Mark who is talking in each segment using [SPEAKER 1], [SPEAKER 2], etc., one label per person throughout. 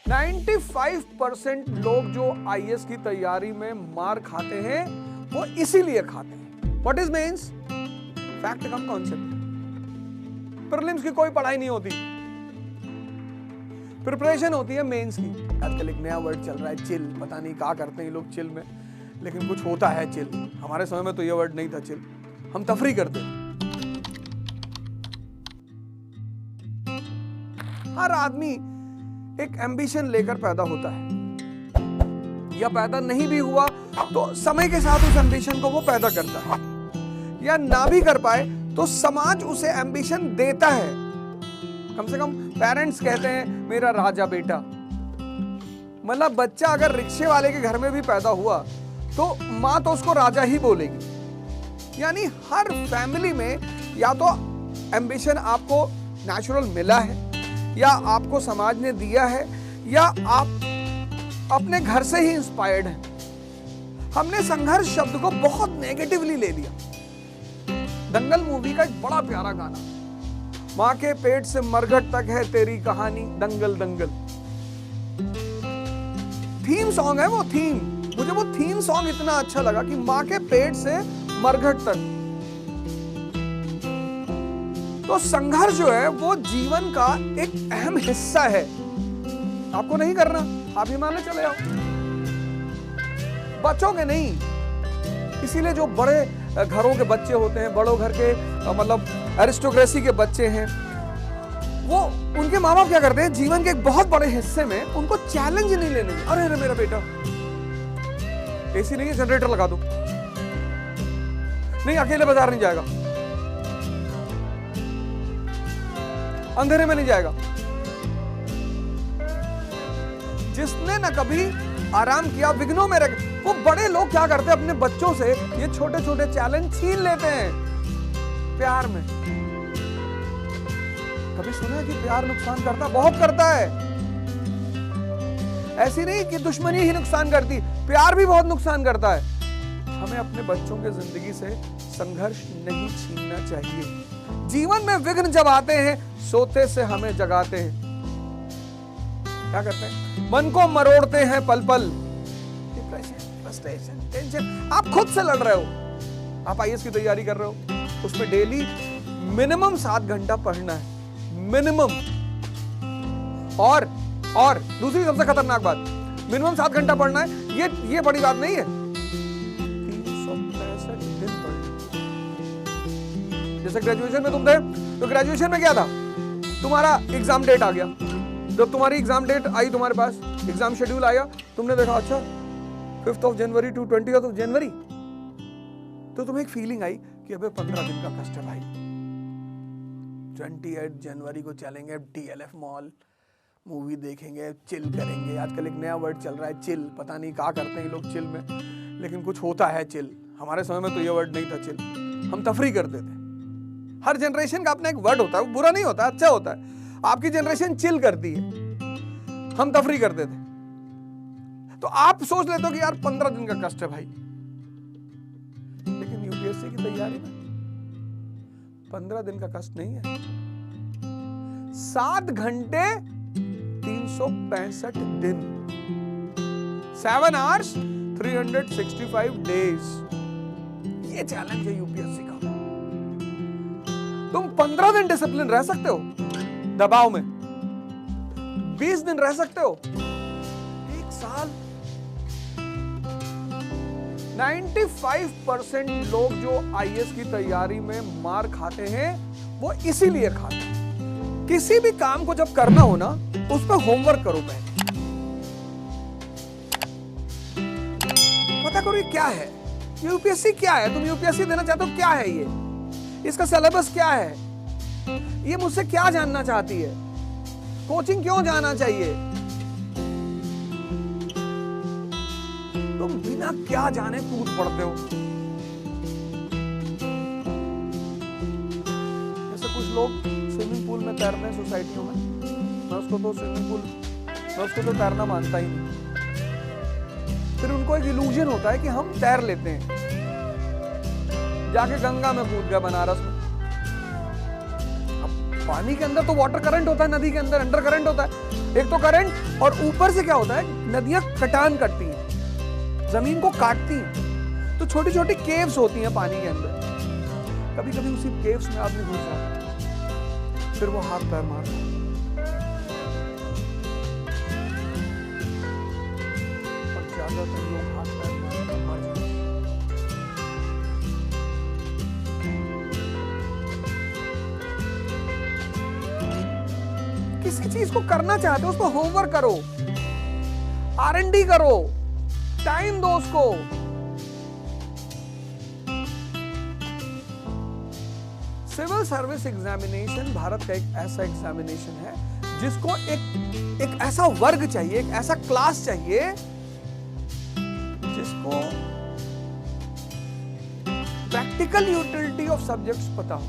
[SPEAKER 1] 95% लोग जो आईएएस की तैयारी में मार खाते हैं वो इसीलिए खाते हैं। What is means? Fact cum concept. Prelims की कोई पढ़ाई नहीं होती, प्रिपरेशन होती है मेंस की। आजकल एक नया वर्ड चल रहा है चिल, पता नहीं क्या करते हैं लोग चिल में, लेकिन कुछ होता है चिल। हमारे समय में तो ये वर्ड नहीं था चिल, हम तफरी करते थे। हर आदमी एक एम्बिशन लेकर पैदा होता है, या पैदा नहीं भी हुआ तो समय के साथ उस एम्बिशन को वो पैदा करता है, या ना भी कर पाए तो समाज उसे एम्बिशन देता है। कम से कम पेरेंट्स कहते हैं मेरा राजा बेटा। मतलब बच्चा अगर रिक्शे वाले के घर में भी पैदा हुआ तो माँ तो उसको राजा ही बोलेगी। यानी हर फैमिली में या तो एम्बिशन आपको नेचुरल मिला है, या आपको समाज ने दिया है, या आप अपने घर से ही इंस्पायर्ड हैं। हमने संघर्ष शब्द को बहुत नेगेटिवली ले लिया। दंगल मूवी का एक बड़ा प्यारा गाना, मां के पेट से मरघट तक है तेरी कहानी, दंगल दंगल। थीम सॉन्ग है वो, थीम। मुझे वो थीम सॉन्ग इतना अच्छा लगा कि मां के पेट से मरघट तक। तो संघर्ष जो है वो जीवन का एक अहम हिस्सा है। आपको नहीं करना, आप हिमालय चले जाओ, बचोगे नहीं। इसीलिए जो बड़े घरों के बच्चे होते हैं, बड़ों घर के मतलब एरिस्टोक्रेसी के बच्चे हैं, वो उनके माँ बाप क्या करते हैं, जीवन के एक बहुत बड़े हिस्से में उनको चैलेंज नहीं लेने देते। अरे मेरा बेटा एसी नहीं है, जनरेटर लगा दो, नहीं अकेले बाजार नहीं जाएगा, अंधेरे में नहीं जाएगा। जिसने ना कभी आराम किया, विघ्नों में रख, वो बड़े लोग क्या करते हैं अपने बच्चों से ये छोटे छोटे चैलेंज छीन लेते हैं प्यार में। कभी सुना है कि प्यार नुकसान करता? बहुत करता है। ऐसी नहीं कि दुश्मनी ही नुकसान करती, प्यार भी बहुत नुकसान करता है। हमें अपने बच्चों के जिंदगी से संघर्ष नहीं छीनना चाहिए। जीवन में विघ्न जब आते हैं, सोते से हमें जगाते हैं। क्या करते हैं? मन को मरोड़ते हैं पल पल। डिप्रेशन, फ्रस्ट्रेशन, टेंशन, आप खुद से लड़ रहे हो। आप आईएएस की तैयारी कर रहे हो, उसमें डेली मिनिमम 7 घंटा पढ़ना है, मिनिमम। और दूसरी सबसे खतरनाक बात, मिनिमम 7 घंटा पढ़ना है। ये बड़ी बात नहीं है, 365 दिन पढ़ना। जैसे ग्रेजुएशन में तुम थे, तो ग्रेजुएशन में क्या था, तुम्हारा एग्जाम डेट आ गया। जब तुम्हारी एग्जाम डेट आई तुम्हारे पास, एग्जाम शेड्यूल आया, तुमने देखा अच्छा 5 जनवरी टू 20 जनवरी, तो तुम्हें एक फीलिंग आई कि अबे 15 दिन का कष्ट है भाई। 28 जनवरी को चलेंगे DLF मॉल, मूवी देखेंगे, चिल करेंगे। आजकल एक नया वर्ड चल रहा है चिल, पता नहीं क्या करते हैं लोग चिल में, लेकिन कुछ होता है चिल। हमारे समय में तो ये वर्ड नहीं था चिल, हम तफरी करते थे। हर जनरेशन का अपना एक वर्ड होता है, वो बुरा नहीं होता, अच्छा होता है। आपकी जनरेशन चिल करती है, हम तफरी करते थे। तो आप सोच लेते हो कि यार 15 दिन का कष्ट है भाई, लेकिन यूपीएससी की तैयारी में 15 दिन का कष्ट नहीं है। 7 घंटे 365 दिन, 7 hours 365 days। ये चैलेंज है यूपीएससी का। तुम 15 दिन डिसिप्लिन रह सकते हो दबाव में, 20 दिन रह सकते हो, 1 साल। 95% लोग जो आईएएस की तैयारी में मार खाते हैं वो इसीलिए खाते हैं। किसी भी काम को जब करना हो ना, उस पर होमवर्क करो पहले, पता करो ये क्या है, यूपीएससी क्या है। तुम यूपीएससी देना चाहते हो, क्या है ये, इसका सिलेबस क्या है, ये मुझसे क्या जानना चाहती है, कोचिंग क्यों जाना चाहिए। तुम बिना क्या जाने कूद पड़ते हो। जैसे कुछ लोग स्विमिंग पूल में तैरते हैं सोसाइटियों में, मैं उसको तो तैरना मानता ही नहीं। फिर उनको एक इल्यूजन होता है कि हम तैर लेते हैं, जाके गंगा में कूद गया बनारस में। अब पानी के अंदर तो वाटर करंट होता है, नदी के अंदर अंडर करंट होता है, एक तो करंट, और ऊपर से क्या होता है, नदियां कटान करती हैं, जमीन को काटती हैं, तो छोटी छोटी केव्स होती हैं पानी के अंदर। कभी कभी उसी केव्स में आदमी घुस जाता है, फिर वो हाथ पैर मारता है, और ज्यादातर लोग हाथ पैर मारकर मर जाते हैं। किसी चीज को करना चाहते हो, उसको होमवर्क करो, R&D करो, टाइम दो उसको। सिविल सर्विस एग्जामिनेशन भारत का एक ऐसा एग्जामिनेशन है जिसको एक ऐसा वर्ग चाहिए, एक ऐसा क्लास चाहिए जिसको प्रैक्टिकल यूटिलिटी ऑफ सब्जेक्ट्स पता हो,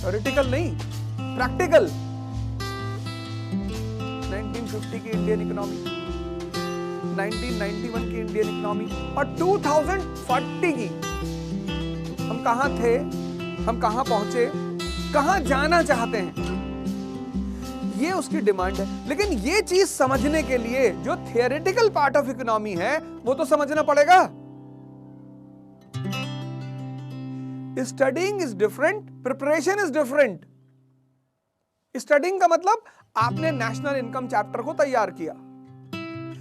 [SPEAKER 1] थ्योरेटिकल नहीं, प्रैक्टिकल। 1950 की इंडियन इकोनॉमी, 1991 की इंडियन इकोनॉमी और 2040 की, हम कहां थे, हम कहां पहुंचे, कहां जाना चाहते हैं, ये उसकी डिमांड है। लेकिन ये चीज समझने के लिए जो थियोरेटिकल पार्ट ऑफ इकोनॉमी है वो तो समझना पड़ेगा। Studying is different, preparation is different. Studying का मतलब आपने नेशनल इनकम चैप्टर को तैयार किया,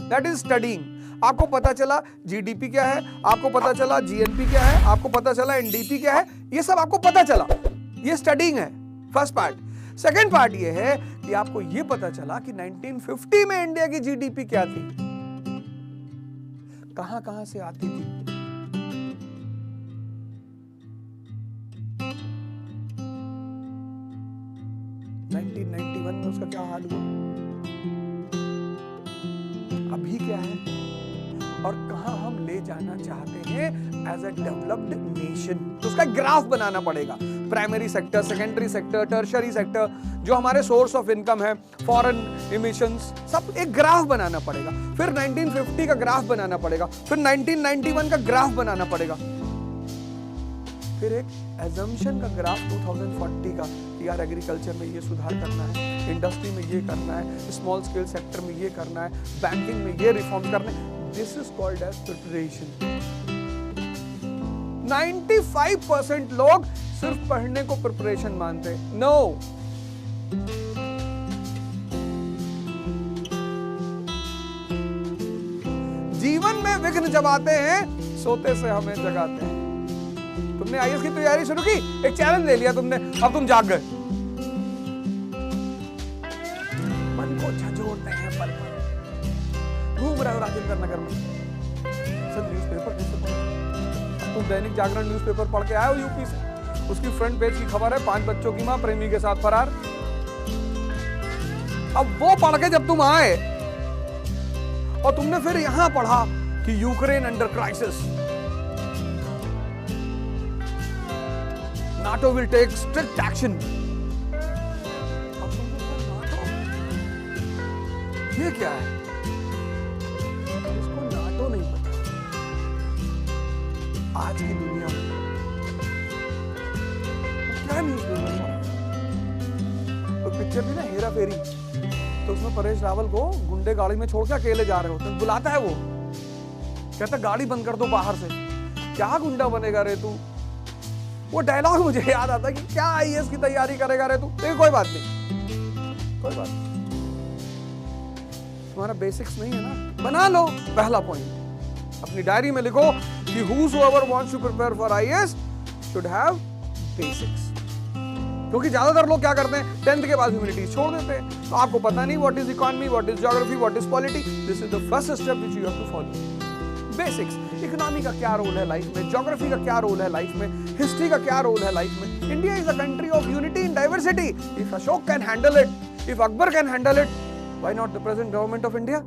[SPEAKER 1] दैट इज स्टडीइंग। आपको पता चला जीडीपी क्या है, आपको पता चला जीएनपी क्या है, आपको पता चला एनडीपी क्या है, ये सब आपको पता चला, ये स्टडीइंग है, फर्स्ट पार्ट। सेकंड पार्ट ये है कि आपको ये पता चला कि 1950 में इंडिया की जीडीपी क्या थी, कहां कहां से आती थी, में उसका क्या हाल हुआ, अभी क्या है, और कहां हम ले जाना चाहते हैं एज अ डेवलप्ड नेशन। तो उसका ग्राफ बनाना पड़ेगा, primary sector, secondary sector, tertiary sector, जो हमारे सोर्स ऑफ इनकम है, फॉरेन इमिशंस, सब एक ग्राफ बनाना पड़ेगा। फिर 1950 का ग्राफ बनाना पड़ेगा, फिर 1991 का ग्राफ बनाना पड़ेगा, फिर एक एजम्पशन का ग्राफ 2040 का, यार एग्रीकल्चर में ये सुधार करना है, इंडस्ट्री में ये करना है, स्मॉल स्केल सेक्टर में ये करना है, बैंकिंग में ये रिफॉर्म करना है। This is called age preparation. 95% लोग सिर्फ पढ़ने को प्रिपरेशन मानते हैं। नो, जीवन में विघ्न जब आते हैं, सोते से हमें जगाते हैं। तुमने आईएएस की तैयारी शुरू की, एक चैलेंज ले लिया तुमने, अब तुम जाग गए, मन को झंझोड़ते हैं पल पल, घूम रहे हो राजेंद्र नगर में। सर न्यूज़पेपर कैसे पढ़ो? तुम दैनिक जागरण न्यूज़पेपर पढ़ के आए हो यूपी से, उसकी फ्रंट पेज की खबर है 5 बच्चों की मां प्रेमी के साथ फरार। अब वो पढ़ के जब तुम आए और तुमने फिर यहां पढ़ा कि Ukraine under crisis, NATO will take strict action. ये क्या है? इसको NATO नहीं पता। आज की दुनिया में क्या न्यूज़ पेपर पढ़ा? तो पिक्चर भी ना हेरा फेरी, तो उसमें परेश रावल को गुंडे गाड़ी में छोड़ के अकेले जा रहे होते हैं, बुलाता है वो, कहता गाड़ी बंद कर दो बाहर से, क्या गुंडा बनेगा रे तू। वो डायलॉग मुझे याद आता कि क्या आईएएस की तैयारी करेगा रे तू। लेकिन कोई बात नहीं, कोई बात नहीं, तुम्हारा बेसिक्स नहीं है ना, बना लो। पहला पॉइंट अपनी डायरी में लिखो कि whosoever wants to prepare for IAS should have basics। क्योंकि ज्यादातर लोग क्या करते हैं, 10th के बाद ह्यूमैनिटीज छोड़ देते हैं, तो आपको पता नहीं what is economy, what is geography, what is polity. This is the first step which you have to follow. Basics, economy का क्या रोल है लाइफ में, ज्योग्राफी का क्या रोल है लाइफ में, हिस्ट्री का क्या रोल है लाइफ में। India is a country of unity in diversity. If Ashok can handle it, if Akbar can handle it, why not the present government of India.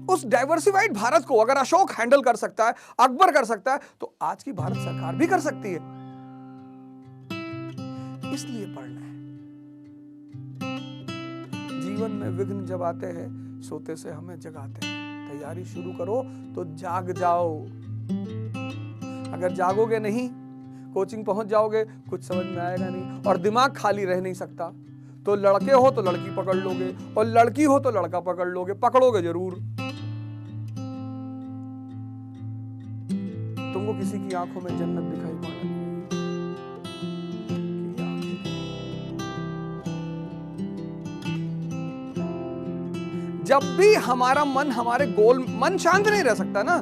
[SPEAKER 1] उस डाइवर्सिफाइड भारत को अगर अशोक हैंडल कर सकता है, अकबर कर सकता है, तो आज की भारत सरकार भी कर सकती है। इसलिए पढ़ना है। जीवन में विघ्न जब आते हैं, सोते से हमें जगाते हैं। तैयारी शुरू करो तो जाग जाओ। अगर जागोगे नहीं, कोचिंग पहुंच जाओगे, कुछ समझ में आएगा नहीं, और दिमाग खाली रह नहीं सकता। तो लड़के हो तो लड़की पकड़ लोगे, और लड़की हो तो लड़का पकड़ लोगे, पकड़ोगे जरूर। तुमको किसी की आंखों में जन्नत दिखाई पड़ेगी। जब भी हमारा मन, हमारे गोल, मन शांत नहीं रह सकता ना।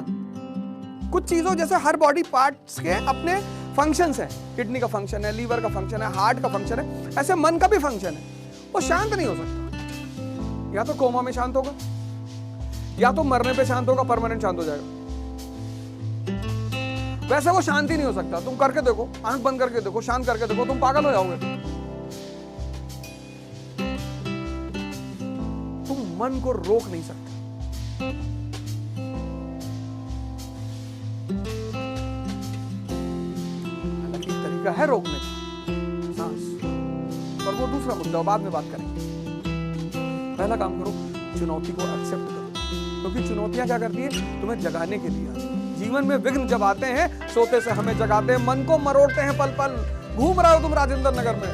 [SPEAKER 1] कुछ चीजों जैसे हर बॉडी पार्ट्स के अपने फंक्शंस हैं, किडनी का फंक्शन है, लीवर का फंक्शन है, हार्ट का फंक्शन है, ऐसे मन का भी फंक्शन है। वो शांत नहीं हो सकता। या तो कोमा में शांत होगा, या तो मरने पे शांत होगा, परमानेंट शांत हो जाएगा। वैसे वो शांति नहीं हो सकता। तुम करके देखो, आंख बंद करके देखो, शांत करके देखो, तुम पागल हो जाओगे। तुम मन को रोक नहीं सकते। हालांकि तरीका है रोकने का, सांस, पर वो दूसरा मुद्दा, बाद में बात करेंगे। पहला काम करो, चुनौती को एक्सेप्ट करो, क्योंकि चुनौतियां क्या करती है, तुम्हें जगाने के लिए। जीवन में विघ्न जब आते हैं, सोते से हमें जगाते हैं, मन को मरोड़ते हैं पल पल। घूम रहे हो तुम राजेंद्र नगर में,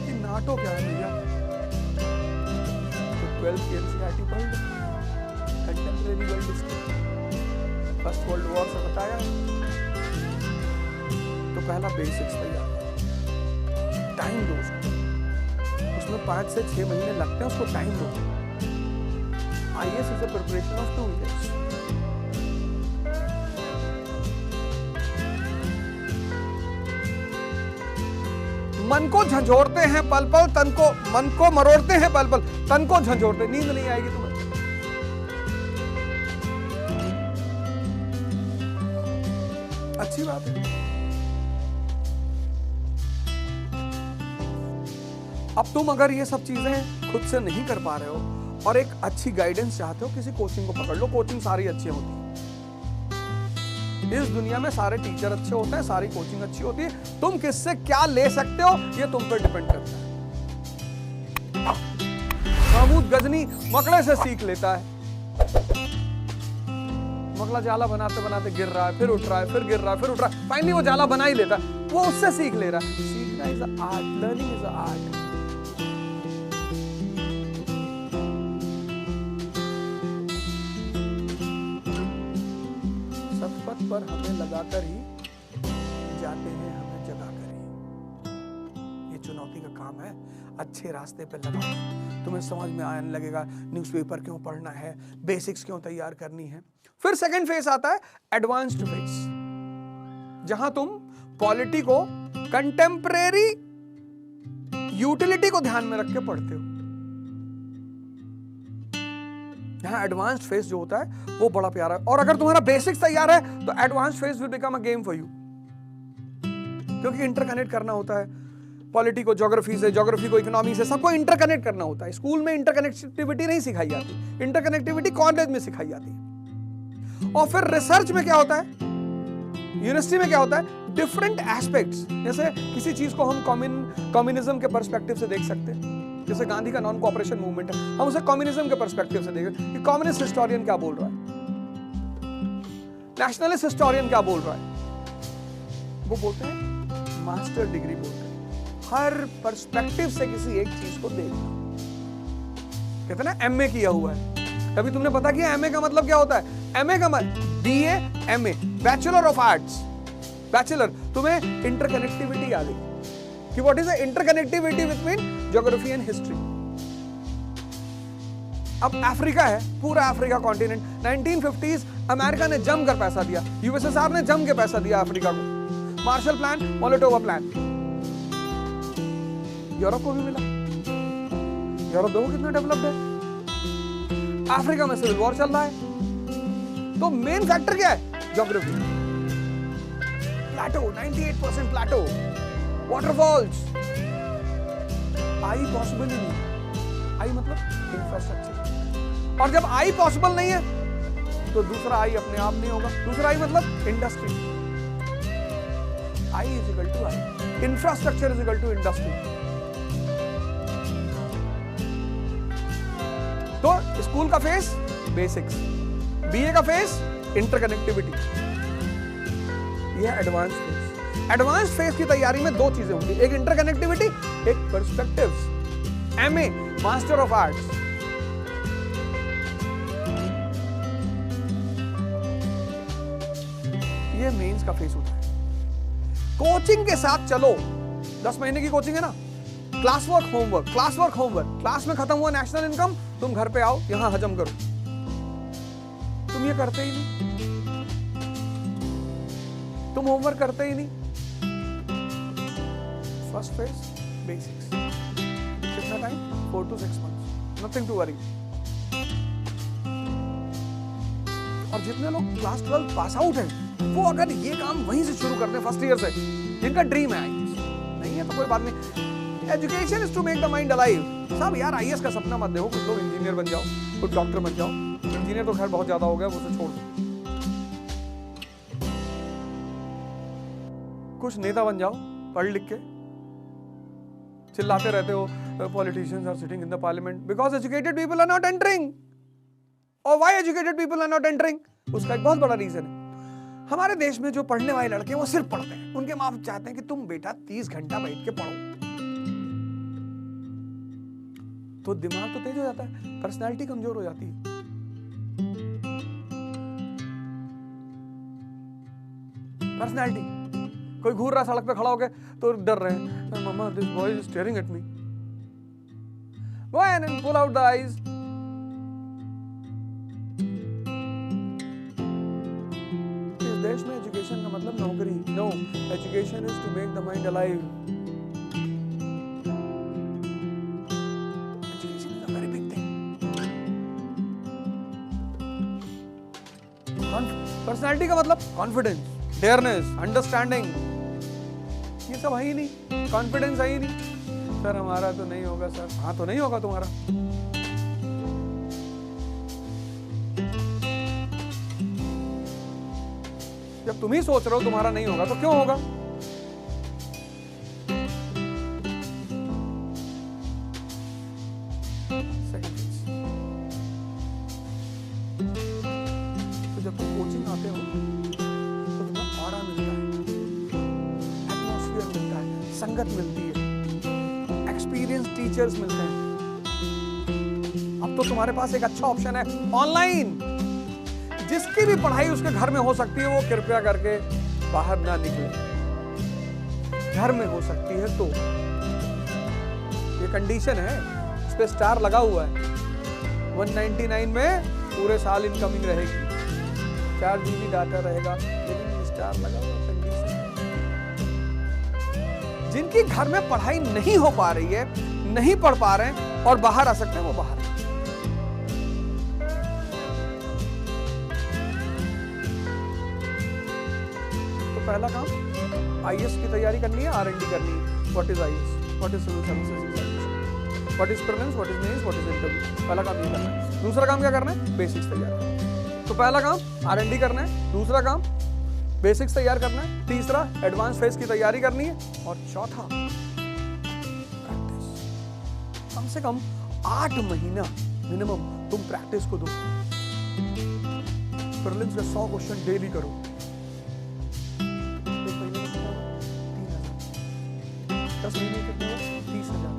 [SPEAKER 1] कि नाटो क्या है भैया? 12th की एनसीईआरटी पढ़ लो, contemporary world history, first world war से बताया। तो पहला बेसिक्स तैयार, टाइम दो उसमें 5 से 6 महीने लगते हैं, उसको टाइम दो। IAS is a preparation of 2 years। मन को झंझोड़ते हैं पल पल, मन को मरोड़ते हैं पल पल, तन को झंझोड़ते। नींद नहीं आएगी तुम्हें। अच्छी बात है। अब तुम अगर ये सब चीजें खुद से नहीं कर पा रहे हो और एक अच्छी गाइडेंस चाहते हो, किसी कोचिंग को पकड़ लो। कोचिंग सारी अच्छी होती है इस दुनिया में, सारे टीचर अच्छे होते हैं, सारी कोचिंग अच्छी होती है। तुम किससे क्या ले सकते हो ये तुम पर डिपेंड करता है। महमूद गजनी मकड़े से सीख लेता है। मकड़ा जाला बनाते बनाते गिर रहा है, फिर उठ रहा है, फिर गिर रहा है, फिर उठ रहा है, फाइनली वो जाला बना ही लेता है। वो उससे सीख ले रहा है। सीखना is a art, learning is a art. Shatapatha पर हमें लगाकर ही जाते हैं, हमें जगाकर ही। ये चुनौती का काम है। अच्छे रास्ते पे लगाओ, तुम्हें समझ में आने लगेगा न्यूज़पेपर क्यों पढ़ना है, बेसिक्स क्यों तैयार करनी है। फिर सेकंड फेज आता है एडवांस्ड फेज, जहां तुम पॉलिटी को कंटेम्परेरी यूटिलिटी को ध्यान में रख के पढ़ते हो। यहां एडवांस्ड फेज जो होता है वो बड़ा प्यारा है। और अगर तुम्हारा बेसिक्स तैयार है तो advanced phase will become a game for you, क्योंकि इंटरकनेक्ट करना होता है पॉलिटी को ज्योग्राफी से, ज्योग्राफी को इकोनॉमी से, सबको इंटरकनेक्ट करना होता है। स्कूल में इंटरकनेक्टिविटी नहीं सिखाई जाती, इंटरकनेक्टिविटी कॉलेज में सिखाई जाती है। और फिर रिसर्च में क्या होता है, यूनिवर्सिटी में क्या होता है, डिफरेंट एस्पेक्ट्स। जैसे किसी चीज को हम कम्युनिज्म के पर्सपेक्टिव से देख सकते हैं। जैसे गांधी का नॉन कोऑपरेशन मूवमेंट है, हम उसे कम्युनिज्म के पर्सपेक्टिव से देखें कि कम्युनिस्ट हिस्टोरियन क्या बोल रहा है, नेशनलिस्ट हिस्टोरियन क्या बोल रहा है। वो बोलते हैं मास्टर डिग्री बोलते हैं, हर पर्सपेक्टिव से किसी एक चीज को देखना। कहते हैं ना एमए किया हुआ है। कभी तुमने पता किया एमए का मतलब क्या होता है? एमए का मतलब BA MA, bachelor of arts. Bachelor, तुम्हें इंटरकनेक्टिविटी आ गई कि what is the interconnectivity between geography and history. अब अफ्रीका है, पूरा अफ्रीका कॉन्टिनेंट। 1950s अमेरिका ने जम कर पैसा दिया, यूएसएसआर ने जम के पैसा दिया अफ्रीका को। मार्शल प्लान, मोलोटोवा प्लान, यूरोप को भी मिला। यूरोप देखो कितना डेवलप्ड है। अफ्रीका में सिविल वॉर चल रहा है। तो मेन फैक्टर क्या है? ज्योग्राफी। प्लेटो, 98% प्लेटो, वाटरफॉल्स। आई पॉसिबल ही नहीं। आई मतलब इंफ्रास्ट्रक्चर। और जब आई पॉसिबल नहीं है तो दूसरा आई अपने आप नहीं होगा। दूसरा आई मतलब industry. I is equal to I, infrastructure is equal to industry. तो स्कूल का फेस बेसिक्स, बीए का फेस इंटरकनेक्टिविटी, यह एडवांस फेस। एडवांस फेज की तैयारी में दो चीजें होंगी, एक इंटरकनेक्टिविटी, एक perspectives. MA master of arts, ये मेंस का फेज होता है। कोचिंग के साथ चलो, 10 महीने की कोचिंग है ना, class work homework, class work homework, class में खत्म हुआ नेशनल इनकम, तुम घर पे आओ, यहां हजम करो। तुम ये करते ही नहीं, तुम होमवर्क करते ही नहीं। फर्स्ट फेज बेसिक्स, कितना time, 4 to 6 months, nothing to worry. और जितने लोग क्लास 12 पास आउट हैं, वो अगर ये काम वहीं से शुरू करते हैं फर्स्ट ईयर से, जिनका ड्रीम है आईएएस, नहीं है तो कोई बात नहीं। Education is to make the mind alive. साहब यार आईएएस का सपना मत देखो, कुछ लोग इंजीनियर बन जाओ, कुछ डॉक्टर बन जाओ। इंजीनियर तो खैर बहुत ज्यादा हो गया, वो तो छोड़ दो। कुछ नेता बन जाओ पढ़ लिख के। चिल्लाते रहते हो politicians are sitting in the parliament because educated people are not entering. और why educated people are not entering? उसका एक बहुत बड़ा रीजन है, हमारे देश में जो पढ़ने वाले लड़के वो सिर्फ पढ़ते हैं। उनके माँ बाप चाहते हैं कि तुम बेटा 30 घंटा बैठ के पढ़ो, तो दिमाग तो तेज हो जाता है, पर्सनालिटी कमजोर हो जाती है। पर्सनालिटी, कोई घूर रहा सड़क पे खड़ा होके तो डर रहे हैं, mamma this boy is staring at me, go and pull out the eyes. देश में एजुकेशन का मतलब नौकरी, no, education is to make the mind alive. Education is a very big thing. Personality का मतलब कॉन्फिडेंस, डेयरनेस, अंडरस्टैंडिंग, ये सब है ही नहीं, कॉन्फिडेंस है ही नहीं। सर हमारा तो नहीं होगा सर, हाँ तो नहीं होगा तुम्हारा। जब तुम ही सोच रहे हो तुम्हारा नहीं होगा तो क्यों होगा? तो जब तुम कोचिंग आते हो तो तुम्हें ऑरा मिलता है, एटमॉस्फेयर मिलता है, संगत मिलती है, एक्सपीरियंस टीचर्स मिलते हैं। अब तो तुम्हारे पास एक अच्छा ऑप्शन है, ऑनलाइन। जिसकी भी पढ़ाई उसके घर में हो सकती है, वो कृपया करके बाहर ना निकले। घर में हो सकती है तो, ये कंडीशन है, इस पे स्टार लगा हुआ है। 199 में पूरे साल इनकमिंग रहेगी, 4 GB डाटा रहेगा, लेकिन स्टार लगा हुआ कंडीशन है। जिनकी घर में पढ़ाई नहीं हो पा रही है, नहीं पढ़ पा रहे हैं और बाहर आ सकते हैं, वो बाहर। पहला काम आईएएस की तैयारी करनी है, आरएनडी करनी है। What is IAS, what is civil services examination, what is prelims, what is mains, what is interview. पहला काम ये करना है। दूसरा काम क्या करना है? बेसिक्स तैयार करना है। तो पहला काम आरएनडी करना है, दूसरा काम बेसिक्स तैयार करना है, तीसरा एडवांस फेज की तैयारी करनी है, और चौथा प्रैक्टिस। कम से कम 8 महीना मिनिमम तुम प्रैक्टिस को दो। प्रीलिम्स के 100 क्वेश्चन डेली करो। 10 महीने कितने हो? 30,000,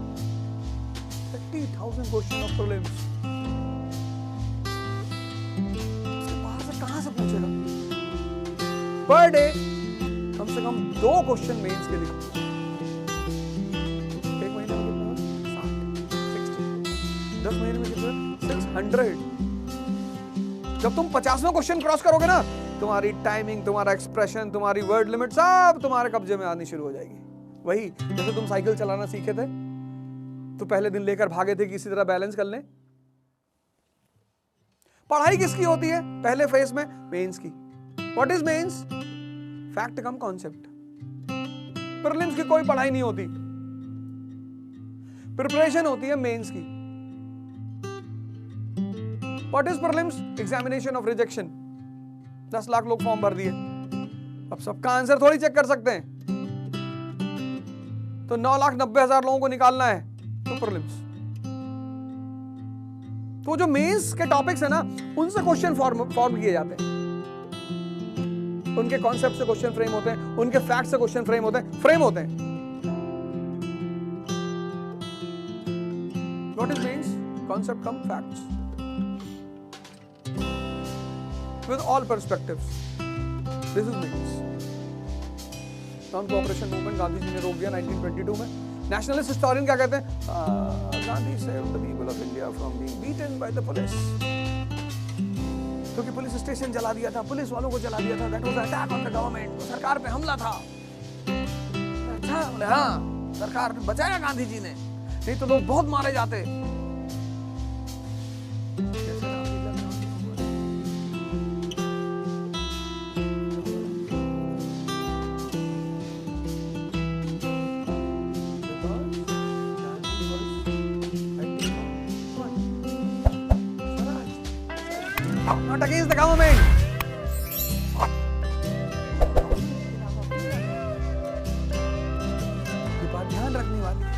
[SPEAKER 1] 30,000 क्वेश्चन ऑफ प्रीलिम्स। इसके बाहर से कहां से पूछेगा? पर डे कम से कम 2 क्वेश्चन मेंस के लिखो। 1 महीने में कितना? 60, 60। 10 महीने में कितना? 600। जब तुम 50वां क्वेश्चन क्रॉस करोगे ना, तुम्हारी टाइमिंग, तुम्हारा एक्सप्रेशन, तुम्हारी वर्ड लिमिट सब तुम्हारे कब्जे में आनी शुरू हो जाएगी। वही जैसे तुम साइकिल चलाना सीखे थे तो पहले दिन लेकर भागे थे कि इसी तरह बैलेंस कर लें। पढ़ाई किसकी होती है पहले फेज में? मेंस की। What is mains? Fact cum concept. Prelims की कोई पढ़ाई नहीं होती, प्रिपरेशन होती है मेंस की। What is prelims? Examination of rejection. 10 lakh लोग फॉर्म भर दिए, अब सबका आंसर थोड़ी चेक कर सकते हैं, तो 9,90,000 लोगों को निकालना है, तो प्रीलिम्स। तो जो मेंस के टॉपिक्स है ना, उनसे क्वेश्चन फॉर्म किए जाते हैं। उनके कॉन्सेप्ट से क्वेश्चन फ्रेम होते हैं, उनके फैक्ट से क्वेश्चन फ्रेम होते हैं। What is means? Concept cum facts with all perspectives, this is means. Non cooperation movement Gandhi ji ने रोक दिया 1922 में। नेशनलिस्ट हिस्टोरियन क्या कहते हैं? Gandhi saved the people of India from being beaten by the police. क्योंकि पुलिस स्टेशन जला दिया था, पुलिस वालों को जला दिया था, that was attack on the government, तो सरकार पे हमला था। अच्छा, बोले हाँ, सरकार ने बचाया गांधी जी ने, नहीं तो लोग बहुत मारे जाते। Not against the government. ये बात ध्यान रखने वाली है।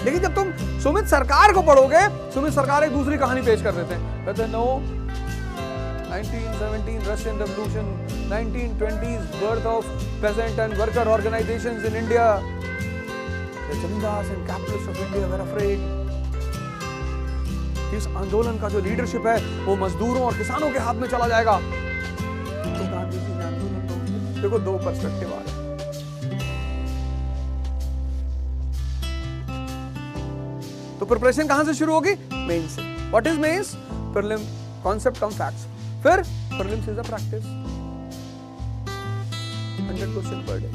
[SPEAKER 1] लेकिन जब तुम सुमित सरकार को पढ़ोगे, सुमित सरकार एक दूसरी कहानी पेश कर देते हैं। कहते हैं no, 1917 Russian Revolution, 1920s birth of peasant and worker organizations in India. The Jamindars and capitalists of India were afraid. इस आंदोलन का जो लीडरशिप है वो मजदूरों और किसानों के हाथ में चला जाएगा। तो गांधी जी ने आंदोलन को, देखो दो पर्सपेक्टिव आ रहे हैं। तो प्रिपरेशन कहां से शुरू होगी? मेन से। What is mains? Prelim, concept cum facts. फिर prelims is a practice, 100 question per day,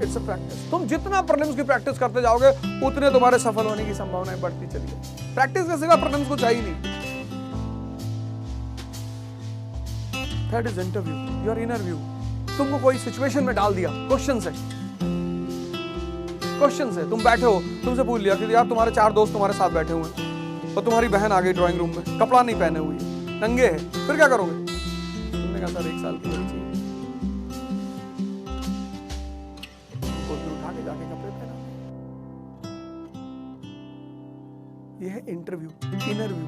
[SPEAKER 1] it's a practice. तुम जितना प्रीलिम्स की प्रैक्टिस करते जाओगे उतने तुम्हारे सफल होने की संभावनाएं बढ़ती चली है। प्रैक्टिस के सिवा प्रीलिम्स को चाहिए नहीं। Third is interview, your interview. तुमको कोई सिचुएशन में डाल दिया क्वेश्चन से, तुम बैठे हो, तुमसे पूछ लिया कि यार तुम्हारे 4 दोस्त तुम्हारे साथ बैठे हुए हैं और तुम्हारी बहन आ गई ड्राइंग रूम में, कपड़ा नहीं पहने हुई, नंगे है, फिर क्या करोगे? तुमने कहा सर 1 साल की बच्ची, उठा के जाके कपड़े पहना। यह है इंटरव्यू, इंटरव्यू।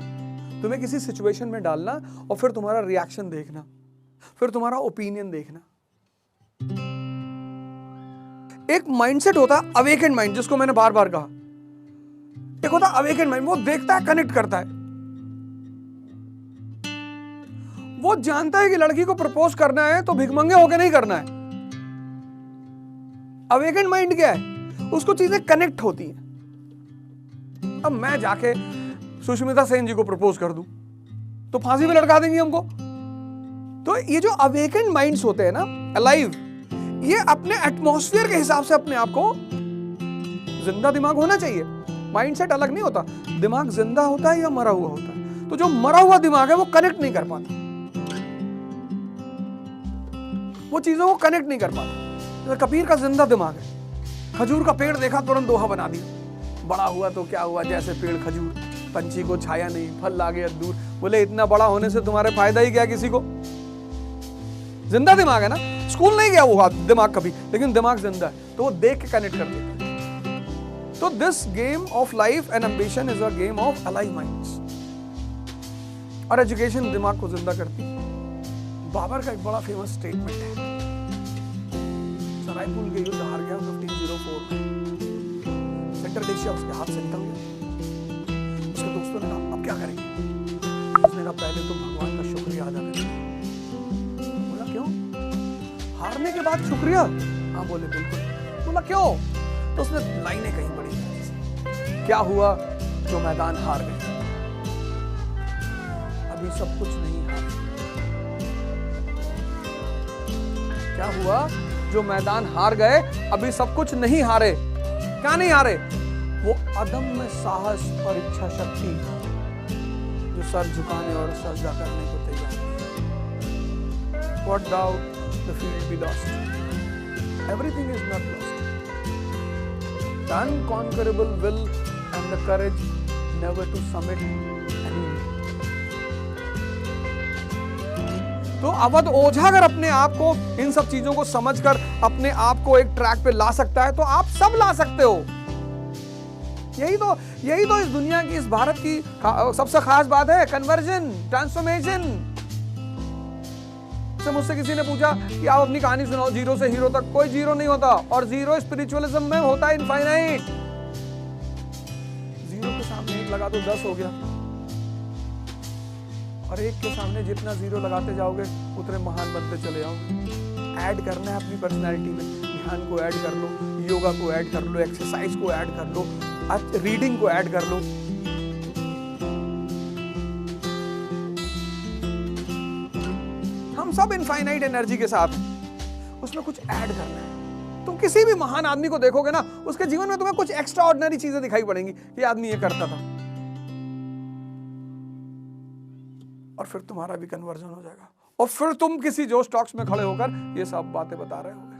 [SPEAKER 1] तुम्हें किसी सिचुएशन में डालना और फिर तुम्हारा रिएक्शन देखना, फिर तुम्हारा ओपिनियन देखना। एक माइंडसेट होता है अवेकेंड माइंड, जिसको मैंने बार बार कहा। एक होता है अवेकेंड माइंड, वो देखता है, कनेक्ट करता है, वो जानता है कि लड़की को प्रपोज करना है तो भिखमंगे होकर नहीं करना है। अवेकेंड माइंड क्या है? उसको चीजें कनेक्ट होती हैं। अब मैं जाके सुष्मिता सेन जी को प्रपोज कर दूं तो फांसी पे लटका देंगे हमको। तो ये जो अवेकेंड माइंड्स होते हैं ना, अलाइव, ये अपने एटमॉस्फेयर के हिसाब से अपने आप को, जिंदा दिमाग होना चाहिए। माइंडसेट अलग नहीं होता, दिमाग जिंदा होता है या मरा हुआ होता है। तो जो मरा हुआ दिमाग है वो कनेक्ट नहीं कर पाता, वो चीजों को कनेक्ट नहीं कर पाता। कबीर का जिंदा दिमाग है, खजूर का पेड़ देखा तुरंत दोहा बना दिया, बड़ा हुआ तो क्या हुआ, जैसे पेड़ खजूर, पंछी को छाया नहीं, फल लागे दूर। बोले इतना बड़ा होने से तुम्हारे फायदा ही क्या किसी को? जिंदा दिमाग है ना, स्कूल नहीं गया वो दिमाग कभी, लेकिन दिमाग जिंदा है, तो वो देख के कनेक्ट कर देता है। तो this game of life and ambition is a game of alive minds. और एजुकेशन दिमाग को जिंदा करती है। बाबर का एक बड़ा फेमस स्टेटमेंट है, सरायपुर के युद्ध हार गया 1504 में, सेंट्रल एशिया उसके हाथ से निकल गया। उसके दोस्तों ने कहा अब क्या करेंगे? उसने कहा पहले तुम भगवान का शुक्रिया अदा करें। बोला क्यों? हारने के बाद शुक्रिया? हाँ बोले बिल्कुल। बोला क्यों? तो उसने लाइनें कहीं बड़ी, क्या हुआ जो मैदान हार गए, अभी सब कुछ नहीं हारे। क्या हुआ जो मैदान हार गए, अभी सब कुछ नहीं हारे। क्या नहीं हारे? वो अदम्य साहस और इच्छा शक्ति जो सर झुकाने और सजदा करने को तैयार है। What doubt the field be lost? Everything is not lost. The unconquerable will and the courage never to submit anyway. तो अवध ओझा अगर अपने आप को इन सब चीजों को समझकर अपने आप को एक ट्रैक पे ला सकता है तो आप सब ला सकते हो। यही तो इस दुनिया की, इस भारत की सबसे खास बात है, कन्वर्जन, ट्रांसफॉर्मेशन। मुझसे किसी ने पूछा कि आप अपनी कहानी सुनाओ जीरो से हीरो तक। कोई जीरो नहीं होता, और जीरो स्पिरिचुअलिज्म में होता है इनफाइनाइट। जीरो के सामने एक लगा तो 10 हो गया, और एक के सामने जितना जीरो लगाते जाओगे उतने महान बनते चले जाओगे। ऐड करना है अपनी पर्सनैलिटी में, ध्यान को ऐड कर लो, योगा को ऐड कर लो, एक्सरसाइज को ऐड कर लो, रीडिंग को ऐड कर लो। हम सब इनफाइनाइट एनर्जी के साथ, उसमें कुछ ऐड करना है। तुम किसी भी महान आदमी को देखोगे ना, उसके जीवन में तुम्हें कुछ एक्स्ट्रा ऑर्डिनरी चीजें दिखाई पड़ेंगी, ये आदमी ये करता था, और फिर तुम्हारा भी कन्वर्जन हो जाएगा, और फिर तुम किसी जो स्टॉक्स में खड़े होकर ये सब बातें बता रहे होगे।